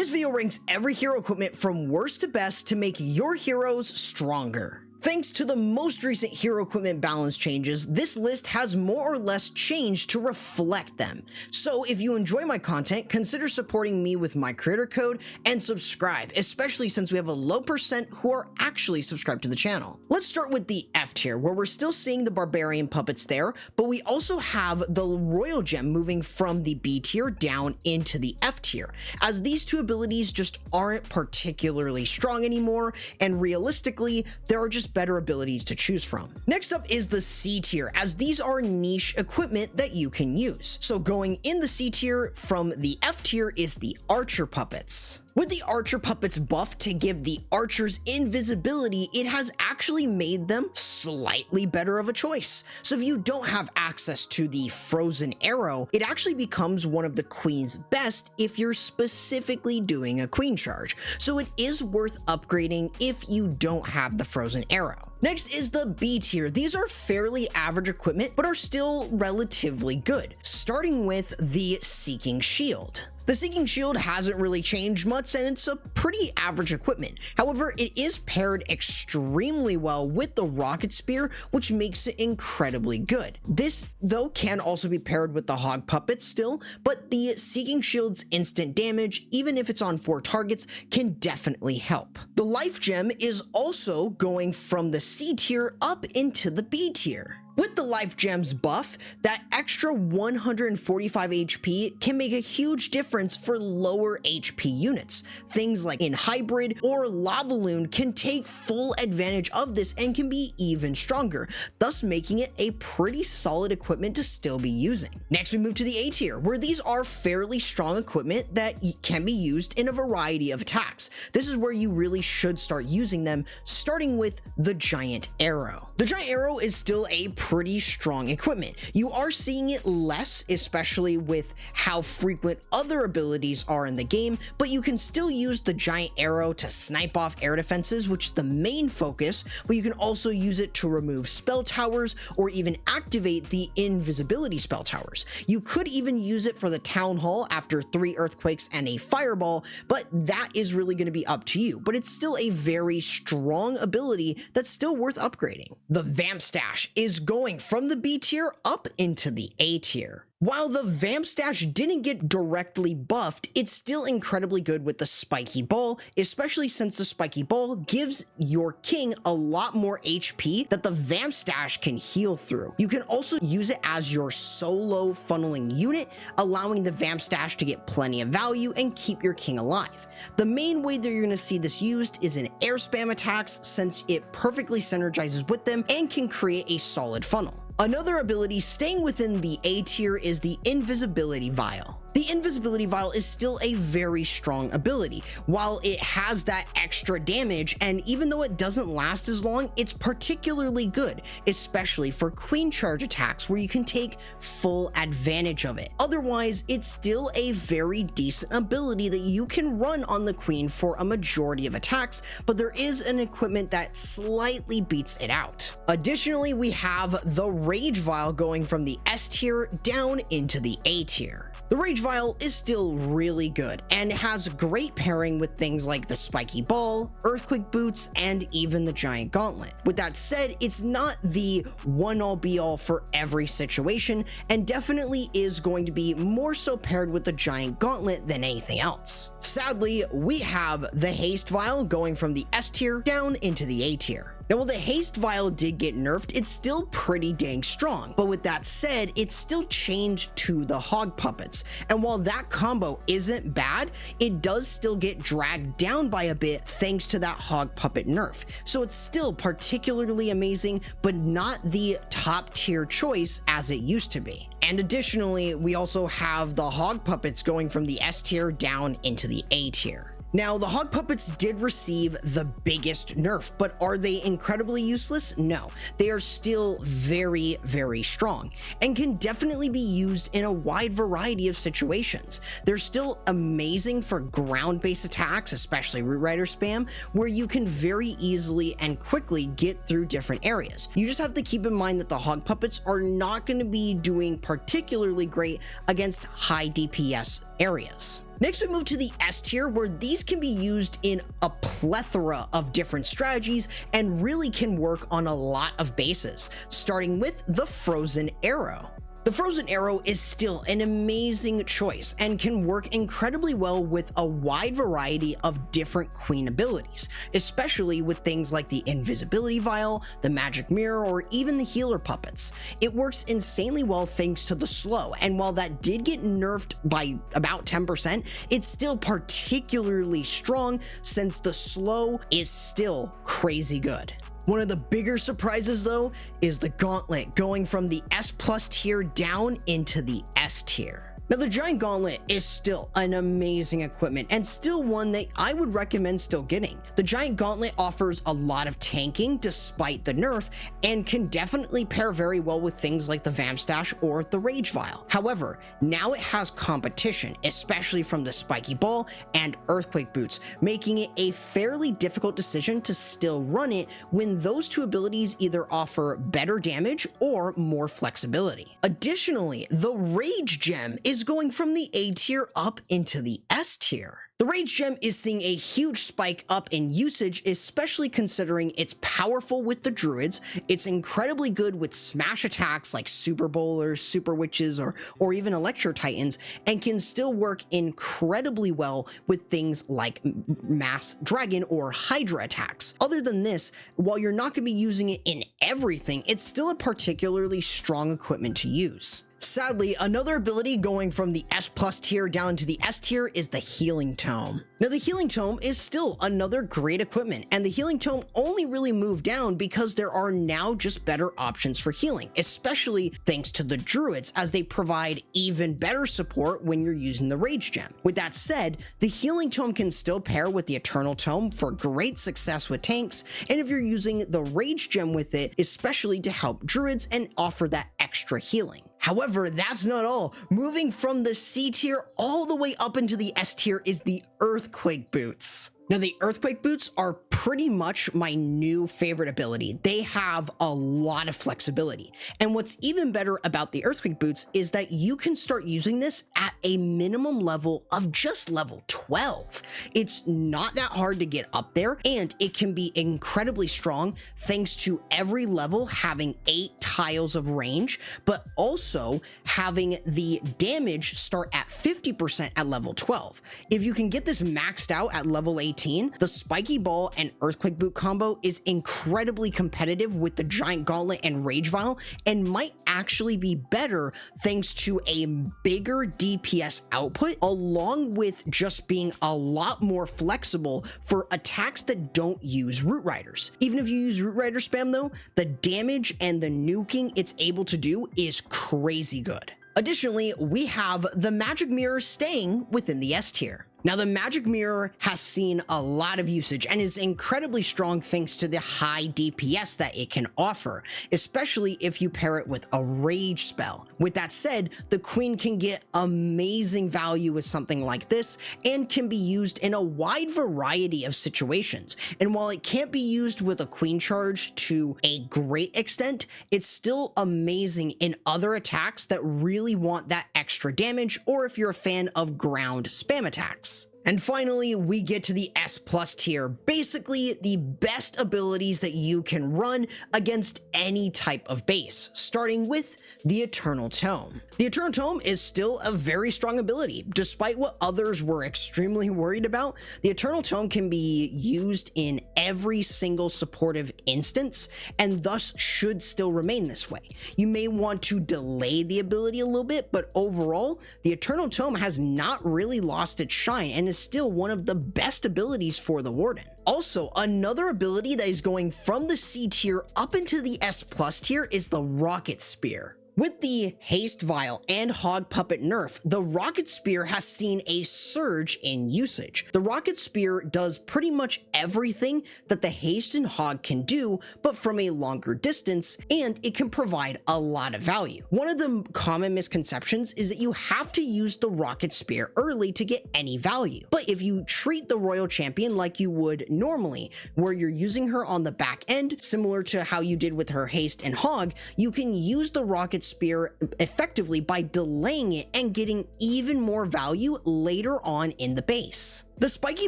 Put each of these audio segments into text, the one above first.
This video ranks every hero equipment from worst to best to make your heroes stronger. Thanks to the most recent hero equipment balance changes, this list has more or less changed to reflect them. So if you enjoy my content, consider supporting me with my creator code and subscribe, especially since we have a low percent who are actually subscribed to the channel. Let's start with the F tier, where we're still seeing the barbarian puppets there, but we also have the royal gem moving from the B tier down into the F tier, as these two abilities just aren't particularly strong anymore, and realistically, there are just better abilities to choose from. Next up is the C tier, as these are niche equipment that you can use. So going in the C tier from the F tier is the archer puppets. With the archer puppets buff to give the archers invisibility, it has actually made them slightly better of a choice. So if you don't have access to the frozen arrow, it actually becomes one of the queen's best if you're specifically doing a queen charge. So it is worth upgrading if you don't have the frozen arrow. Next is the B tier. These are fairly average equipment, but are still relatively good, starting with the Seeking Shield. The Seeking Shield hasn't really changed much, and it's a pretty average equipment. However, it is paired extremely well with the Rocket Spear, which makes it incredibly good. This, though, can also be paired with the Hog Puppets still, but the Seeking Shield's instant damage, even if it's on 4 targets, can definitely help. The Life Gem is also going from the C tier up into the B tier. With the Life Gems buff, that extra 145 HP can make a huge difference for lower HP units. Things like in Hybrid or Lavaloon can take full advantage of this and can be even stronger, thus making it a pretty solid equipment to still be using. Next, we move to the A tier, where these are fairly strong equipment that can be used in a variety of attacks. This is where you really should start using them, starting with the Giant Arrow. The Giant Arrow is still a pretty strong equipment. You are seeing it less, especially with how frequent other abilities are in the game, but you can still use the Giant Arrow to snipe off air defenses, which is the main focus, but you can also use it to remove spell towers or even activate the invisibility spell towers. You could even use it for the Town Hall after 3 earthquakes and a fireball, but that is really going to be up to you, but it's still a very strong ability that's still worth upgrading. The Vampstash is going from the B tier up into the A tier. While the Vampstash didn't get directly buffed, it's still incredibly good with the Spiky Ball, especially since the Spiky Ball gives your king a lot more HP that the Vampstash can heal through. You can also use it as your solo funneling unit, allowing the Vampstash to get plenty of value and keep your king alive. The main way that you're going to see this used is in air spam attacks, since it perfectly synergizes with them and can create a solid funnel. Another ability staying within the A tier is the Invisibility Vial. The Invisibility Vial is still a very strong ability. While it has that extra damage, and even though it doesn't last as long, it's particularly good, especially for queen charge attacks where you can take full advantage of it. Otherwise, it's still a very decent ability that you can run on the queen for a majority of attacks, but there is an equipment that slightly beats it out. Additionally, we have the Rage Vial going from the S tier down into the A tier. The Rage Vial is still really good and has great pairing with things like the Spiky Ball, Earthquake Boots, and even the Giant Gauntlet. With that said, it's not the one-all be-all for every situation, and definitely is going to be more so paired with the Giant Gauntlet than anything else. Sadly, we have the Haste Vial going from the S tier down into the A tier. Now, while the Haste Vial did get nerfed, it's still pretty dang strong. But with that said, it's still changed to the Hog Puppets. And while that combo isn't bad, it does still get dragged down by a bit thanks to that Hog Puppet nerf. So it's still particularly amazing, but not the top tier choice as it used to be. And additionally, we also have the Hog Puppets going from the S tier down into the A tier. Now, the Hog Puppets did receive the biggest nerf, but are they incredibly useless? No, they are still very, very strong and can definitely be used in a wide variety of situations. They're still amazing for ground-based attacks, especially Root Rider spam, where you can very easily and quickly get through different areas. You just have to keep in mind that the Hog Puppets are not going to be doing particularly great against high DPS areas. Next, we move to the S tier, where these can be used in a plethora of different strategies and really can work on a lot of bases, starting with the Frozen Arrow. The Frozen Arrow is still an amazing choice and can work incredibly well with a wide variety of different queen abilities, especially with things like the Invisibility Vial, the Magic Mirror, or even the Healer Puppets. It works insanely well thanks to the slow, and while that did get nerfed by about 10%, it's still particularly strong since the slow is still crazy good. One of the bigger surprises though is the Gauntlet going from the S+ tier down into the S tier. Now, the Giant Gauntlet is still an amazing equipment and still one that I would recommend still getting. The Giant Gauntlet offers a lot of tanking despite the nerf and can definitely pair very well with things like the Vampstash or the Rage Vial. However, now it has competition, especially from the Spiky Ball and Earthquake Boots, making it a fairly difficult decision to still run it when those two abilities either offer better damage or more flexibility. Additionally, the Rage Gem is going from the A tier up into the S tier. The Rage Gem is seeing a huge spike up in usage, especially considering it's powerful with the druids, it's incredibly good with smash attacks like Super Bowlers, Super Witches, or even Electro Titans, and can still work incredibly well with things like Mass Dragon or Hydra attacks. Other than this, while you're not going to be using it in everything, it's still a particularly strong equipment to use. Sadly, another ability going from the S+ tier down to the S tier is the Healing Tome. Now, the Healing Tome is still another great equipment, and the Healing Tome only really moved down because there are now just better options for healing, especially thanks to the druids, as they provide even better support when you're using the Rage Gem. With that said, the Healing Tome can still pair with the Eternal Tome for great success with tanks, and if you're using the Rage Gem with it, especially to help druids and offer that extra healing. However, that's not all. Moving from the C tier all the way up into the S tier is the Earthquake Boots. Now, the Earthquake Boots are pretty much my new favorite ability. They have a lot of flexibility. And what's even better about the Earthquake Boots is that you can start using this at a minimum level of just level 12. It's not that hard to get up there, and it can be incredibly strong thanks to every level having 8 tiles of range, but also having the damage start at 50% at level 12. If you can get this maxed out at level 18, the Spiky Ball and Earthquake Boot combo is incredibly competitive with the Giant Gauntlet and Rage Vial, and might actually be better thanks to a bigger DPS output, along with just being a lot more flexible for attacks that don't use Root Riders. Even if you use Root Rider spam though, the damage and the nuking it's able to do is crazy good. Additionally, we have the Magic Mirror staying within the S tier. Now, the Magic Mirror has seen a lot of usage and is incredibly strong thanks to the high DPS that it can offer, especially if you pair it with a rage spell. With that said, the Queen can get amazing value with something like this and can be used in a wide variety of situations. And while it can't be used with a Queen charge to a great extent, it's still amazing in other attacks that really want that extra damage, or if you're a fan of ground spam attacks. And finally, we get to the S+ tier, basically the best abilities that you can run against any type of base, starting with the Eternal Tome. The Eternal Tome is still a very strong ability. Despite what others were extremely worried about, the Eternal Tome can be used in every single supportive instance, and thus should still remain this way. You may want to delay the ability a little bit, but overall, the Eternal Tome has not really lost its shine and is still one of the best abilities for the Warden. Also, another ability that is going from the C tier up into the S+ tier is the Rocket Spear. With the Haste Vial and Hog Puppet nerf, the Rocket Spear has seen a surge in usage. The Rocket Spear does pretty much everything that the Haste and Hog can do, but from a longer distance, and it can provide a lot of value. One of the common misconceptions is that you have to use the Rocket Spear early to get any value. But if you treat the Royal Champion like you would normally, where you're using her on the back end, similar to how you did with her Haste and Hog, you can use the Rocket spear effectively by delaying it and getting even more value later on in the base. The Spiky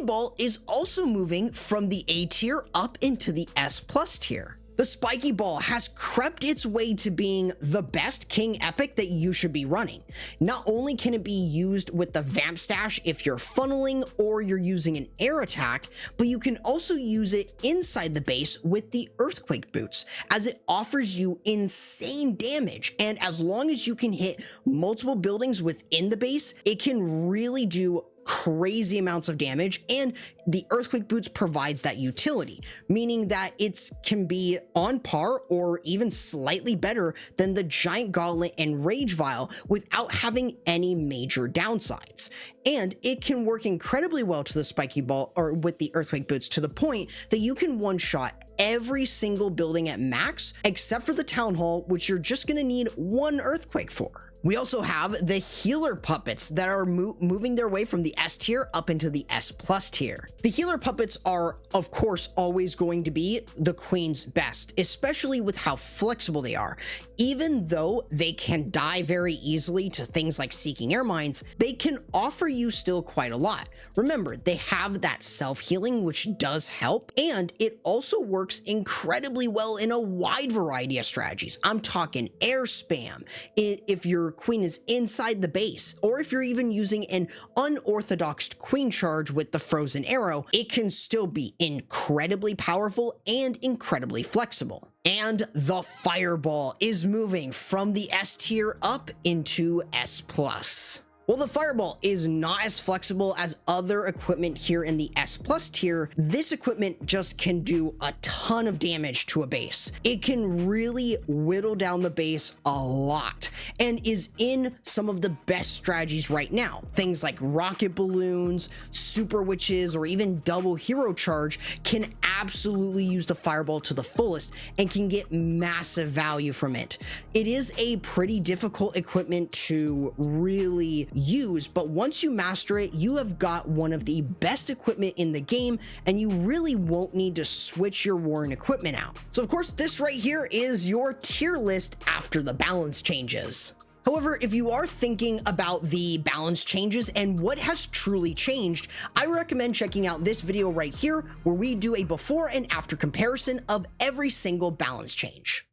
Ball is also moving from the A tier up into the S plus tier. The Spiky Ball has crept its way to being the best King Epic that you should be running. Not only can it be used with the Vampstash if you're funneling or you're using an air attack, but you can also use it inside the base with the Earthquake Boots, as it offers you insane damage, and as long as you can hit multiple buildings within the base, it can really do crazy amounts of damage, and the Earthquake Boots provides that utility, meaning that it can be on par or even slightly better than the Giant Gauntlet and Rage Vial without having any major downsides. And it can work incredibly well to the Spiky Ball or with the Earthquake Boots to the point that you can one-shot every single building at max except for the Town Hall, which you're just going to need one Earthquake for. We also have the Healer Puppets that are moving their way from the S tier up into the S plus tier. The Healer Puppets are, of course, always going to be the Queen's best, especially with how flexible they are. Even though they can die very easily to things like Seeking Air Mines, they can offer you still quite a lot. Remember, they have that self-healing, which does help, and it also works incredibly well in a wide variety of strategies. I'm talking air spam, if your queen is inside the base, or if you're even using an unorthodox queen charge with the frozen arrow, it can still be incredibly powerful and incredibly flexible. And the Fireball is moving from the S tier up into S plus. While the Fireball is not as flexible as other equipment here in the S plus tier, this equipment just can do a ton of damage to a base. It can really whittle down the base a lot and is in some of the best strategies right now. Things like rocket balloons, super witches, or even double hero charge can absolutely use the Fireball to the fullest and can get massive value from it. It is a pretty difficult equipment to really use, but once you master it, you have got one of the best equipment in the game, and you really won't need to switch your Warren equipment out. So of course, this right here is your tier list after the balance changes. However, if you are thinking about the balance changes and what has truly changed, I recommend checking out this video right here where we do a before and after comparison of every single balance change.